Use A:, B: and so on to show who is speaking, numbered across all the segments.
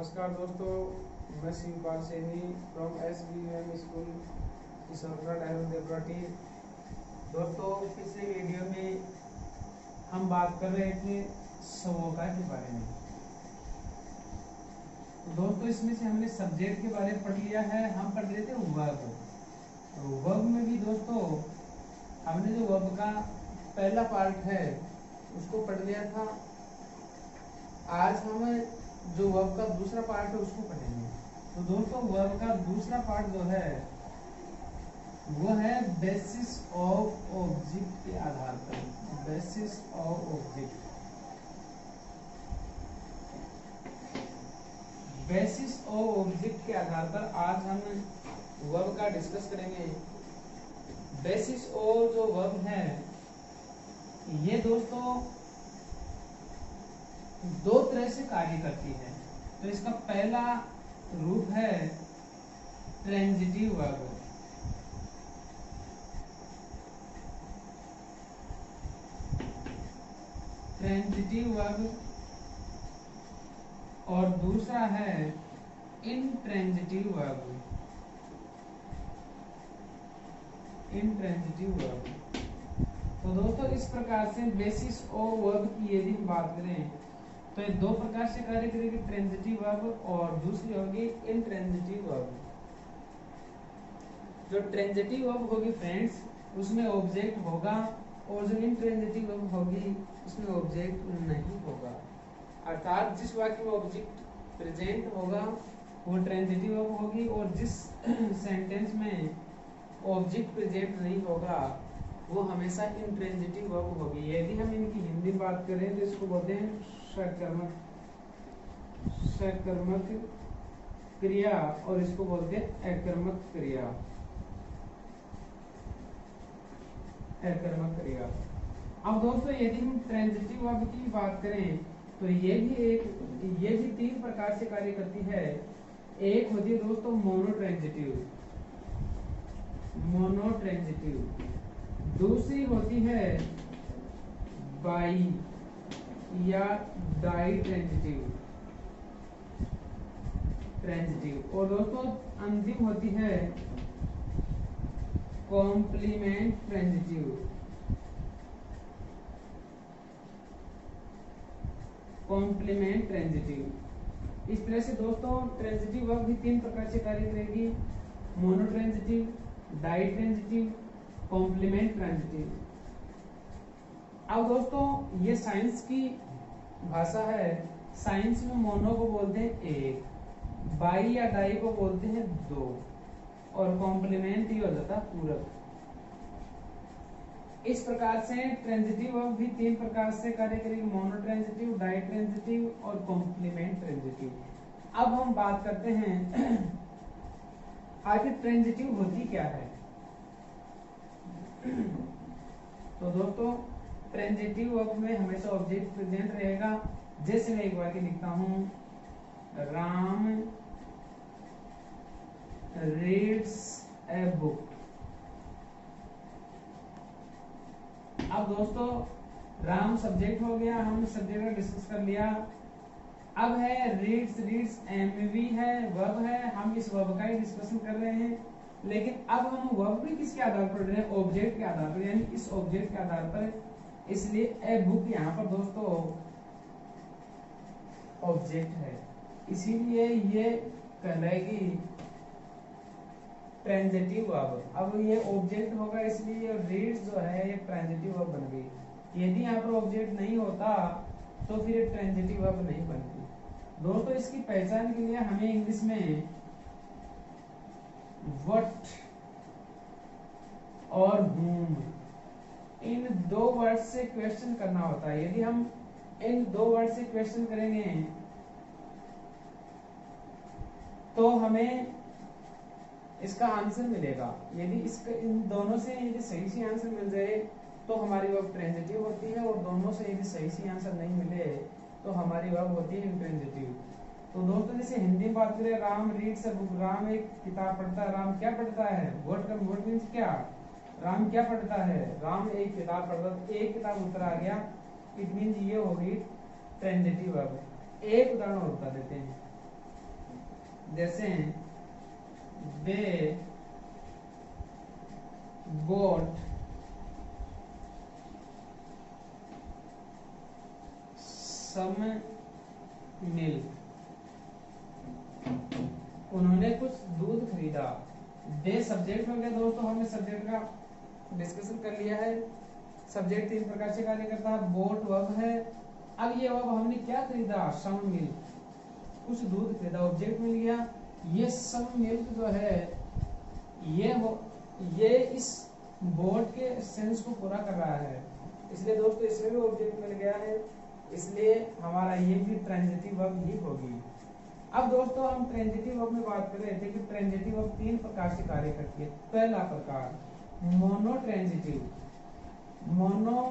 A: नमस्कार दोस्तों, मैं Shivpal Saini from SBM school Isarpura diamond Devrati. दोस्तों, पिछले वीडियो में हम बात कर रहे थे सवोगा के बारे में। तो दोस्तों, इसमें से हमने सब्जेक्ट के बारे में पढ़ लिया है। हम पढ़ रहे थे वर्ब। तो वर्ब में भी दोस्तों हमने जो वर्ब का पहला पार्ट है उसको पढ़ लिया था। आज हम जो वर्ब का दूसरा पार्ट है उसको पढ़ेंगे। तो दोस्तों, वर्ब का दूसरा पार्ट जो है वो है बेसिस ऑफ ऑब्जेक्ट के आधार पर। Basis of object, basis of object के आधार पर आज हम वर्ब का डिस्कस करेंगे। बेसिस ऑफ जो वर्ब है ये दोस्तों दो तरह से कार्य करती है। तो इसका पहला रूप है ट्रांजिटिव वर्ब। ट्रांजिटिव वर्ब और दूसरा है इंट्रांजिटिव वर्ब। Intransitive verb. तो दोस्तों, इस प्रकार से बेसिस ऑफ वर्ब की यदि हम बात करें तो ये दो प्रकार से कार्य करेगी, ट्रांजिटिव वर्ब और दूसरी होगी इंट्रांजिटिव वर्ब। जो ट्रांजिटिव वर्ब होगी फ्रेंड्स उसमें ऑब्जेक्ट होगा और जो इंट्रांजिटिव वर्ब होगी उसमें ऑब्जेक्ट नहीं होगा। अर्थात जिस वाक्य में ऑब्जेक्ट प्रेजेंट होगा वो ट्रांजिटिव वर्ब होगी और जिस सेंटेंस में ऑब्जेक्ट प्रेजेंट नहीं होगा वो हमेशा इंट्रांजिटिव वर्ब होगी। यदि हम इनकी हिंदी बात करें तो इसको बोलते हैं सकर्मक क्रिया और इसको बोलते हैं अकर्मक क्रिया। अकर्मक क्रिया। अब दोस्तों, यदि हम ट्रांजिटिव वर्ब की बात करें तो ये भी तीन प्रकार से कार्य करती है। एक होती है दोस्तों मोनोट्रांजिटिव। दूसरी होती है बाई या डाई ट्रांजिटिव और दोस्तों अंतिम होती है कॉम्प्लीमेंट ट्रांजिटिव। Complement transitive. इस तरह से दोस्तों ट्रांजिटिव वर्ब भी तीन प्रकार से कार्य करेगी, monotransitive, ditransitive, complement transitive. अब दोस्तों ये साइंस की भाषा है। साइंस में मोनो को बोलते हैं एक, बाई या डाई को बोलते हैं दो और कॉम्प्लीमेंट ही हो जाता पूरक। इस प्रकार से ट्रांजिटिव वर्ब भी तीन प्रकार से कार्य करेगी, मोनोट्रांजिटिव, डाई ट्रांजिटिव और कॉम्प्लीमेंट ट्रांजिटिव। अब हम बात करते हैं आखिर ट्रांजिटिव होती क्या है। तो दोस्तों ट्रांजिटिव वर्ब में हमेशा ऑब्जेक्ट प्रेजेंट रहेगा। जैसे मैं एक वाक्य लिखता हूं, राम रीड्स ए बुक। अब दोस्तों राम सब्जेक्ट हो गया, हमने सब्जेक्ट का डिस्कस कर लिया। अब है रीड्स एमवी है, वर्ब है। हम इस वर्ब का ही डिस्कशन कर रहे हैं, लेकिन अब हम वर्ब भी किसके आधार पर रहे हैं, ऑब्जेक्ट के आधार पर, यानी इस ऑब्जेक्ट के आधार पर। इसलिए ए बुक यहाँ पर दोस्तों ऑब्जेक्ट है, इसीलिए ये कहलाएगी ट्रांजिटिव वर्ब। अब ये ऑब्जेक्ट होगा इसलिए रीड्स जो है ये ट्रांजिटिव वर्ब बन गई। यदि यहाँ पर ऑब्जेक्ट नहीं होता तो फिर ये ट्रांजिटिव वर्ब नहीं बनती। दोस्तों, इसकी पहचान के लिए हमें इंग्लिश में व्हाट और whom इन दो वर्ड से क्वेश्चन करना होता है। यदि हम इन दो वर्ड से क्वेश्चन करेंगे तो हमें इसका आंसर मिलेगा। यदि इसका इन दोनों से यदि सही आंसर मिल जाए तो हमारी वर्ब ट्रांजिटिव होती है और दोनों से यदि सही आंसर नहीं मिले तो हमारी वर्ब होती है इंट्रांजिटिव। तो दोस्तों, जैसे हिंदी में बात करें, Ram reads a book. Ram एक किताब पढ़ता है। राम क्या पढ़ता है, व्हाट मींस क्या, राम क्या पढ़ता है, राम एक किताब पढ़ता है। एक किताब उत्तर आ गया, इट मींस ये होगी ट्रांजिटिव वर्ब। एक उदाहरण और बता देते हैं। जैसे दे गोट सम मिल्क, उन्होंने कुछ दूध खरीदा। दे सब्जेक्ट हो गया दोस्तों, हमने सब्जेक्ट का डिस्कशन कर लिया है। सब्जेक्ट 3 प्रकार से कार्य करता है, बोट वर्ब है। अब ये वर्ब हमने क्या खरीदा, सम मिल्क, कुछ दूध खरीदा, ऑब्जेक्ट मिल गया। ये सम मिल्क जो है ये इस बोट के सेंस को पूरा कर रहा है, इसलिए दोस्तों इसमें भी ऑब्जेक्ट मिल गया है, इसलिए हमारा ये भी ट्रांजिटिव वर्ब ही होगी। अब दोस्तों हम ट्रांजिटिव वर्ब में बात कर रहे थे कि ट्रांजिटिव वर्ब 3 प्रकार से कार्य करती है। पहला प्रकार मोनो ट्रांजिटिव। मोनो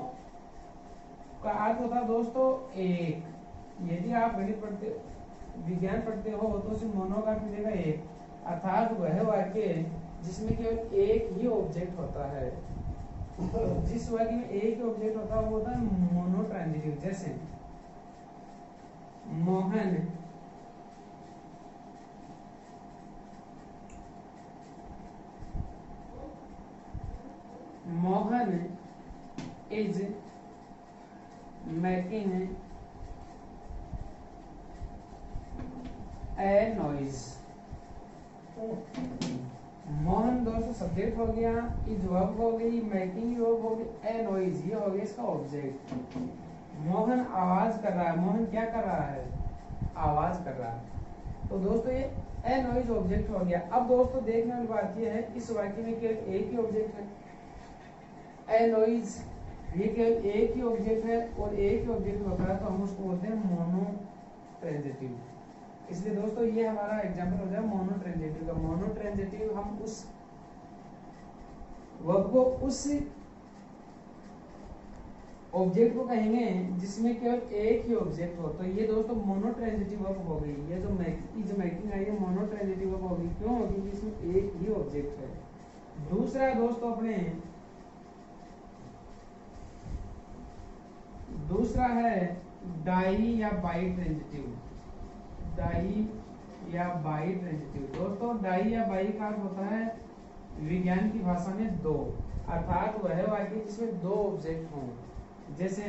A: का अर्थ होता है दोस्तों एक। यदि आप गणित पढ़ते, विज्ञान पढ़ते हो तो उसमें मोनो का अर्थ मिलेगा एक, अर्थात वह वाक्य जिसमें केवल एक ही ऑब्जेक्ट होता है। तो जिस वाक्य में एक ही ऑब्जेक्ट होता है वो होता है मोनो ट्रांजिटिव। जैसे Mohan is making a noise. Mohan दोस्तों सब्जेक्ट हो गया, इज वर्ब हो गई, मेकिंग वर्ब हो गई, ए नॉइज ये हो गया इसका ऑब्जेक्ट। मोहन आवाज कर रहा है, मोहन क्या कर रहा है, आवाज कर रहा है। तो दोस्तों ये ए नॉइज ऑब्जेक्ट हो गया। अब दोस्तों देखने वाली बात ये है, इस वाक्य में केवल एक ही ऑब्जेक्ट है, ए नॉइज ये केवल एक ही ऑब्जेक्ट है और एक ही ऑब्जेक्ट होता है तो हम उसको बोलते हैं मोनो ट्रांजिटिव। इसलिए दोस्तों ये हमारा एग्जांपल हो जाए मोनो ट्रांजिटिव का। मोनो ट्रांजिटिव हम उस वर्ब को उस ऑब्जेक्ट को कहेंगे जिसमें केवल एक ही ऑब्जेक्ट हो। तो ये दोस्तों मोनो ट्रांजिटिव वर्ब हो गई। ये जो मेकिंग आई है मोनो ट्रांजिटिव वर्ब होगी। क्यों होगी, क्योंकि इसमें एक ही ऑब्जेक्ट है। दूसरा दोस्तों अपने दूसरा है डाई या बाई ट्रांजिटिव। डाई या बाई ट्रांजिटिव। दोस्तों डाई या बाई का अर्थ होता है विज्ञान की भाषा में दो, अर्थात वह वाक्य जिसमें दो ऑब्जेक्ट हों। जैसे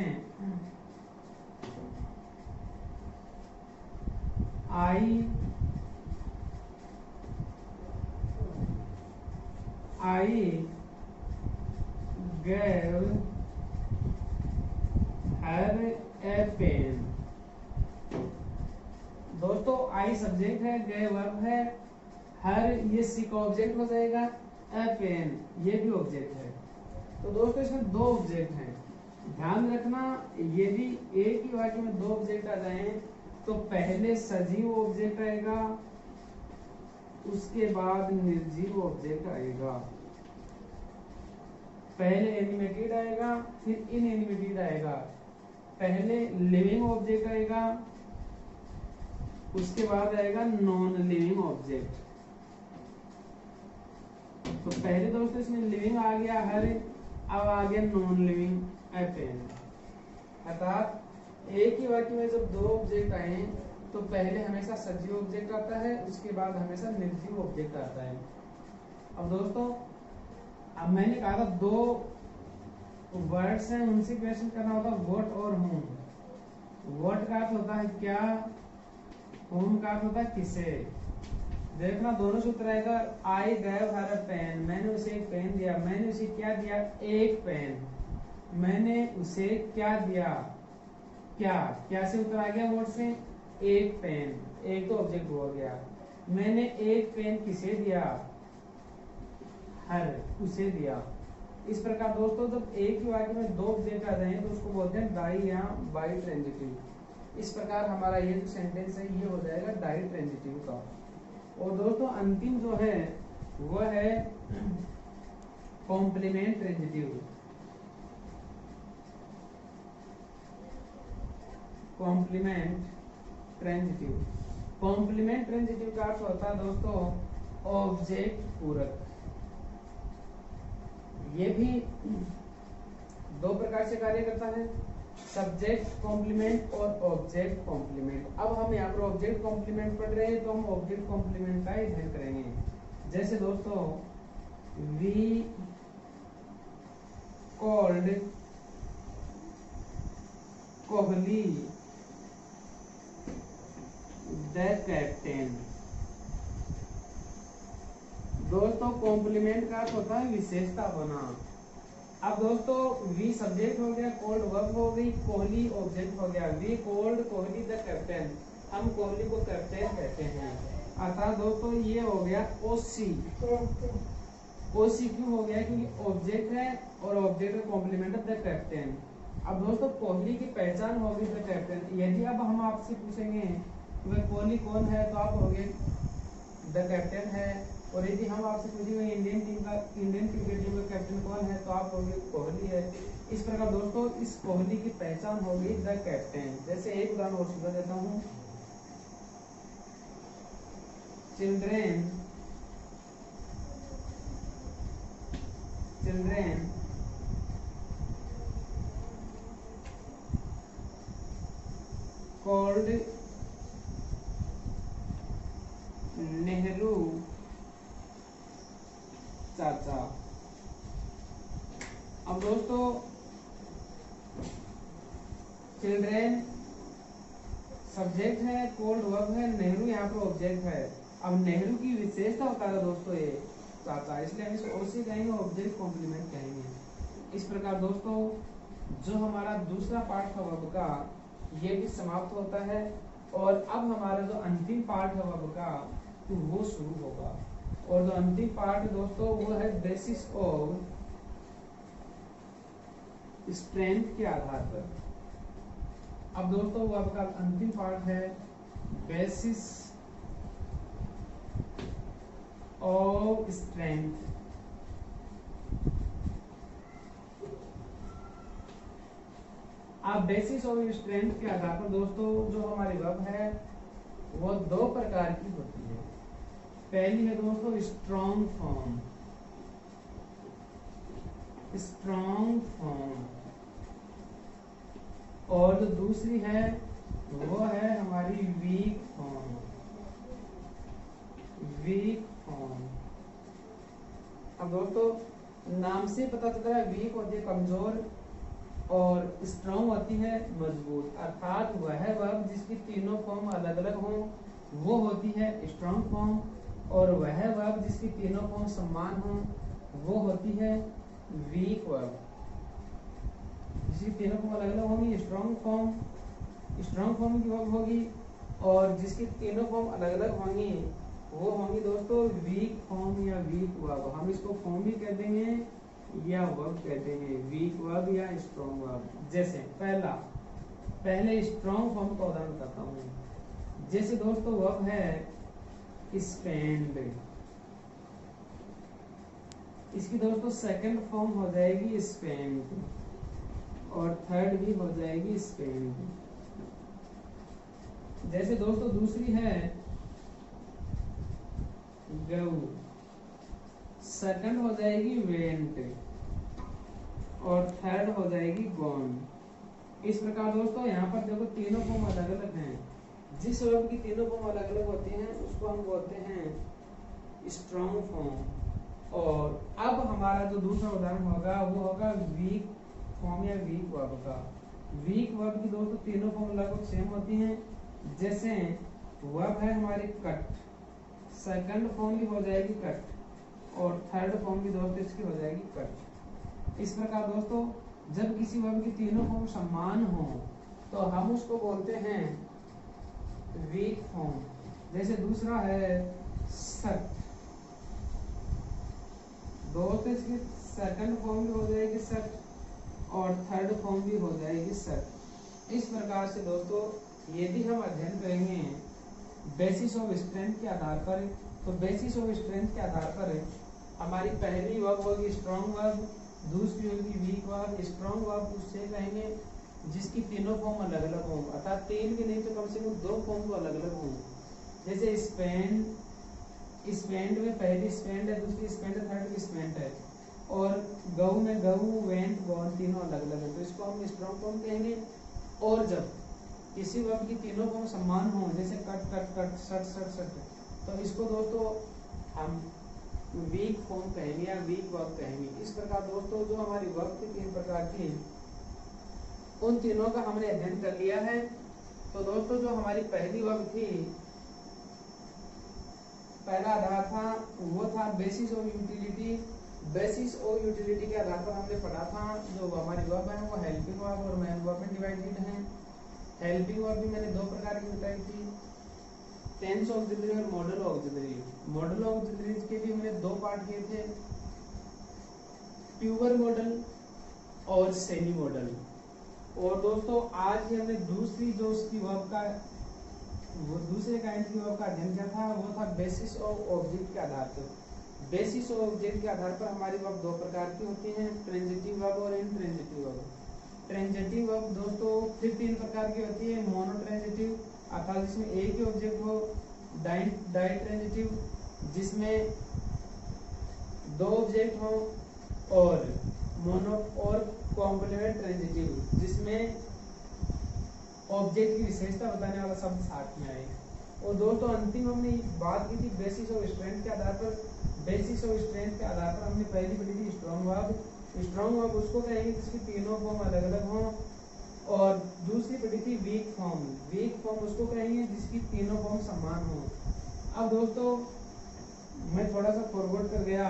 A: आई gave her a pen। दोस्तों आई सब्जेक्ट है, गए वर्ब है, हर ये सी का ऑब्जेक्ट हो जाएगा, ए पेन ये भी ऑब्जेक्ट है। तो दोस्तों इसमें दो ऑब्जेक्ट हैं। ध्यान रखना यदि एक ही वाक्य में दो ऑब्जेक्ट आ जाएं तो पहले सजीव ऑब्जेक्ट आएगा, उसके बाद निर्जीव ऑब्जेक्ट आएगा। पहले एनिमेटेड आएगा, फिर इनएनिमेटेड आएगा। पहले लिविंग ऑब्जेक्ट आएगा, उसके बाद आएगा नॉन लिविंग ऑब्जेक्ट। तो पहले दोस्तों इसमें लिविंग आ गया हर, अब आ गया नॉन लिविंग एपेन। अर्थात एक ही वाक्य में जब दो ऑब्जेक्ट आए तो पहले हमेशा सजीव ऑब्जेक्ट आता है, उसके बाद हमेशा निर्जीव ऑब्जेक्ट आता है। अब दोस्तों अब मैंने कहा था दो वर्ड्स हैं, उनसे क्वेश्चन करना होता है व्हाट और whom। व्हाट का अर्थ होता है क्या, whom का अर्थ होता है किसे। देखना दोनों सूत्र आएगा। आई गैव हर अ पेन, मैंने उसे एक पेन दिया। मैंने उसे क्या दिया, एक पेन। मैंने उसे क्या दिया, क्या से उत्तर आ गया वर्ड से, एक पेन। एक तो ऑब्जेक्ट हो गया। मैंने एक पेन किसे दिया, हर उसे दिया। इस प्रकार दोस्तों जब एक ही वाक्य में दो ऑब्जेक्ट आ जाए तो उसको बोलते हैं डाई या बाई ट्रांजिटिव। इस प्रकार हमारा ये जो सेंटेंस है ये हो जाएगा डाई ट्रांजिटिव का। और दोस्तों अंतिम जो है वो है complement transitive. Complement transitive. Complement transitive का अर्थ होता है दोस्तों ऑब्जेक्ट पूरक। ये भी दो प्रकार से कार्य करता है। सब्जेक्ट कॉम्प्लीमेंट और ऑब्जेक्ट कॉम्प्लीमेंट। अब हम यहाँ पर ऑब्जेक्ट कॉम्प्लीमेंट पढ़ रहे हैं तो हम ऑब्जेक्ट कॉम्प्लीमेंट का ही अध्ययन करेंगे। जैसे दोस्तों we called Kohli the captain. दोस्तों कॉम्प्लीमेंट का अर्थ होता है विशेषता होना। अब दोस्तों वी सब्जेक्ट हो गया, कॉल्ड वर्ब हो गई, कोहली ऑब्जेक्ट हो गया। We called Kohli the captain, हम कोहली को कैप्टन कहते हैं। अर्थात दोस्तों ये हो गया ओसी। ओसी क्यों हो गया? क्योंकि ऑब्जेक्ट है और ऑब्जेक्ट का कॉम्प्लीमेंट है द कैप्टन। अब दोस्तों कोहली की पहचान होगी द कैप्टन। यदि अब हम आपसे पूछेंगे कि वह कोहली कौन है तो आप कहोगे द कैप्टन है। और यदि हम आपसे पूछेंगे इंडियन क्रिकेट टीम का कैप्टन कौन है तो आप कहोगे कोहली है। इस प्रकार दोस्तों इस कोहली की पहचान होगी द कैप्टन। जैसे एक उदाहरण और सुना देता हूँ। चिल्ड्रेन called नेहरू चाचा। अब दोस्तों चिल्ड्रेन सब्जेक्ट है, कोल्ड वर्ब है, नेहरू यहाँ पर ऑब्जेक्ट है। अब नेहरू की विशेषता बता रहा दोस्तों ये चाचा, इसलिए हम इसको ओसी कहेंगे, ऑब्जेक्ट कॉम्प्लीमेंट कहेंगे। इस प्रकार दोस्तों जो हमारा दूसरा पार्ट था वर्ब का ये भी समाप्त होता है। और अब हमारा जो अंतिम पार्ट है वर्ब का तो वो शुरू होगा। और जो अंतिम पार्ट दोस्तों वो है बेसिस ऑफ स्ट्रेंथ के आधार पर। अब दोस्तों वर्ब का अंतिम पार्ट है बेसिस ऑफ स्ट्रेंथ। अब बेसिस ऑफ स्ट्रेंथ के आधार पर दोस्तों जो हमारी वर्ब है वो दो प्रकार की होती है। पहली है दोस्तों स्ट्रॉन्ग फॉर्म, और जो दूसरी है वो है हमारी वीक फॉर्म। अब दोस्तों नाम से पता चलता है वीक होती है कमजोर और स्ट्रॉन्ग होती है मजबूत। अर्थात वह वर्ब जिसकी तीनों फॉर्म अलग अलग हों वो होती है स्ट्रॉन्ग फॉर्म, और वह वर्ब जिसकी तीनों फॉर्म समान हों वो होती है वीक वर्ब। जिसकी तीनों फॉर्म अलग अलग होंगी स्ट्रॉन्ग फॉर्म की वर्ब होगी, और जिसकी तीनों फॉर्म अलग अलग होंगी वो होंगी दोस्तों वीक फॉर्म या वीक वर्ब। हम इसको फॉर्म भी कह देंगे या वर्ब कह देंगे, वीक वर्ब या स्ट्रॉन्ग वर्ब। जैसे पहले स्ट्रॉन्ग फॉर्म का उदाहरण बताता हूँ। जैसे दोस्तों वर्ब है स्पेंड, इसकी दोस्तों सेकंड फॉर्म हो जाएगी स्पेंड और थर्ड भी हो जाएगी स्पेंड। जैसे दोस्तों दूसरी है गो, सेकंड हो जाएगी वेंट और थर्ड हो जाएगी गॉन। इस प्रकार दोस्तों यहाँ पर देखो तीनों फॉर्म अलग अलग हैं। जिस वर्ब की तीनों फॉर्म अलग अलग होती हैं उसको हम बोलते हैं स्ट्रॉन्ग फॉर्म। और अब हमारा जो दूसरा उदाहरण होगा वो होगा वीक फॉर्म या वीक वर्ब का। वीक वर्ब की दोस्तों तीनों फॉर्म लगभग सेम होती हैं। जैसे वर्ब है हमारी कट, सेकंड फॉर्म की हो जाएगी कट और थर्ड फॉर्म की दोस्तों इसकी हो जाएगी कट। इस प्रकार दोस्तों जब किसी वर्ब की तीनों फॉर्म समान हो तो हम उसको बोलते हैं वीक फॉर्म। जैसे दूसरा है सट, दोस्तों इसकी सेकंड फॉर्म भी हो जाएगी सट और थर्ड फॉर्म भी हो जाएगी सट। इस प्रकार से दोस्तों यदि हम अध्ययन करेंगे बेसिस ऑफ स्ट्रेंथ के आधार पर, तो बेसिस ऑफ स्ट्रेंथ के आधार पर हमारी पहली वर्ब होगी स्ट्रॉन्ग वर्ब, दूसरी होगी वीक वर्ब। स्ट्रॉन्ग वर्ब उससे कहेंगे जिसकी तीनों फॉर्म अलग अलग हों, अर्थात तीन भी नहीं तो कम से कम दो फॉर्म तो अलग अलग हों। जैसे स्पेंड में पहली स्पेंड है, दूसरी स्पेंड है, थर्ड स्पेंड है। और गऊ में गऊ, वेंट, गॉन तीनों अलग अलग है, तो इसको हम स्ट्रॉन्ग फॉर्म कहेंगे। और जब किसी वर्ब की तीनों फॉर्म समान हो, जैसे कट कट कट, सट सट सट, तो इसको दोस्तों हम वीक फॉर्म कहेंगे या वीक वर्ब कहेंगे। इस प्रकार दोस्तों जो हमारी वर्ब की 3 प्रकार की, उन तीनों का हमने अध्ययन कर लिया है। तो दोस्तों जो हमारी पहली वर्ब थी, पहला आधार था वो था basis of utility. Basis of utility के आधार पर हमने पढ़ा था जो हमारी वर्ब है वो हेल्पिंग वर्ब और मेन वर्ब में डिवाइडेड है। हेल्पिंग वर्ब भी मैंने 2 प्रकार की बताई थी, टेंस ऑक्सिलरी और मॉडल ऑक्सिलरी। मॉडल ऑक्सिलरी के भी हमने 2 पार्ट किए थे, प्योर मॉडल और सेमी मॉडल। और दोस्तों आज ही हमने दूसरी जो उसकी वर्ब का, वो दूसरे काइंड की वर्ब का अध्ययन किया था, वो था बेसिस ऑफ ऑब्जेक्ट के आधार पर। बेसिस ऑफ ऑब्जेक्ट के आधार पर हमारी वर्ब 2 प्रकार की होती हैं, ट्रांजिटिव वर्ब और इनट्रांजिटिव वर्ब। ट्रांजिटिव वर्ब दोस्तों फिर 3 प्रकार की होती है, मोनोट्रांजिटिव अर्थात जिसमें एक ही ऑब्जेक्ट हो, डाइट्रांजिटिव जिसमें 2 ऑब्जेक्ट हो, और मोनो और कॉम्प्लीमेंट ट्रांजिटिव जिसमें ऑब्जेक्ट की विशेषता बताने वाला शब्द साथ में आए। और दोस्तों अंतिम हमने बात की थी बेसिस ऑफ स्ट्रेंथ के आधार पर। बेसिस ऑफ स्ट्रेंथ के आधार पर हमने पहली पढ़ी थी स्ट्रॉन्ग वर्ब। स्ट्रॉन्ग वर्ब उसको कहेंगे जिसकी तीनों फॉर्म अलग अलग हों। और दूसरी पढ़ी थी वीक फॉर्म। वीक फॉर्म उसको कहेंगे जिसकी तीनों फॉर्म समान हो। अब दोस्तों मैं थोड़ा सा फॉरवर्ड कर गया,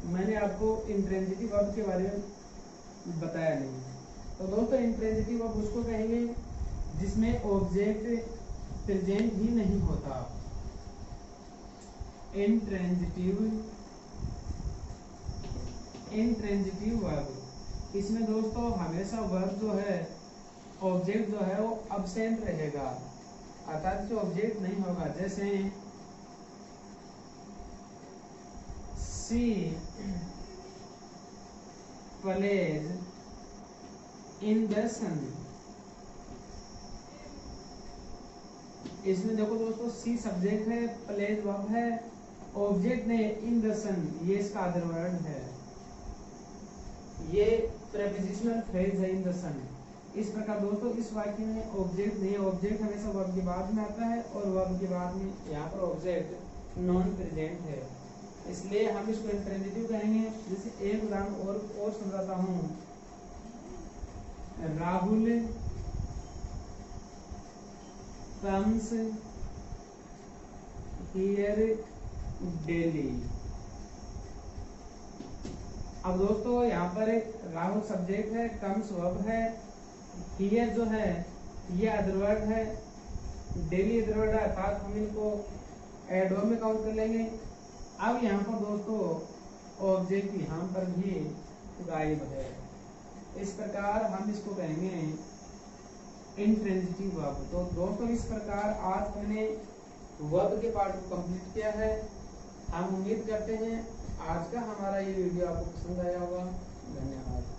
A: मैंने आपको इंट्रांजिटिव वर्ब के बारे में बताया नहीं। तो दोस्तों इंट्रांजिटिव वर्ब उसको कहेंगे जिसमें ऑब्जेक्ट प्रेजेंट ही नहीं होता। इंट्रांजिटिव वर्ब, इसमें दोस्तों हमेशा वर्ब जो है, ऑब्जेक्ट जो है वो अब्सेंट रहेगा, अर्थात जो ऑब्जेक्ट नहीं होगा। जैसे सी प्लेज इन द सन, इसमें देखो दोस्तों सी सब्जेक्ट है, प्लेज वर्ब है, ऑब्जेक्ट नहीं, इन द सन ये इसका अदर वर्ड है, ये प्रेपोजिशनल फ्रेज है इन द सन। इस प्रकार दोस्तों इस वाक्य में ऑब्जेक्ट नहीं, ऑब्जेक्ट हमेशा वर्ब के बाद में आता है और वर्ब के बाद में यहाँ पर ऑब्जेक्ट नॉन प्रेजेंट है, इसलिए हम इसको इंट्रांजिटिव कहेंगे। जैसे एक उदाहरण और समझाता हूँ, राहुल comes here daily। अब दोस्तों यहाँ पर एक राहुल सब्जेक्ट है, comes वर्ब है, here जो है ये अदरवर्ड है, डेली अदरवर्ड है, अर्थात हम इनको एडवर्ब में काउंट कर लेंगे। अब यहाँ पर दोस्तों ऑब्जेक्ट यहाँ पर भी गायब है, इस प्रकार हम इसको कहेंगे इंट्रांजिटिव वर्ब। तो दोस्तों इस प्रकार आज हमने वर्ब के पार्ट को कंप्लीट किया है। हम उम्मीद करते हैं आज का हमारा ये वीडियो आपको पसंद आया होगा। धन्यवाद।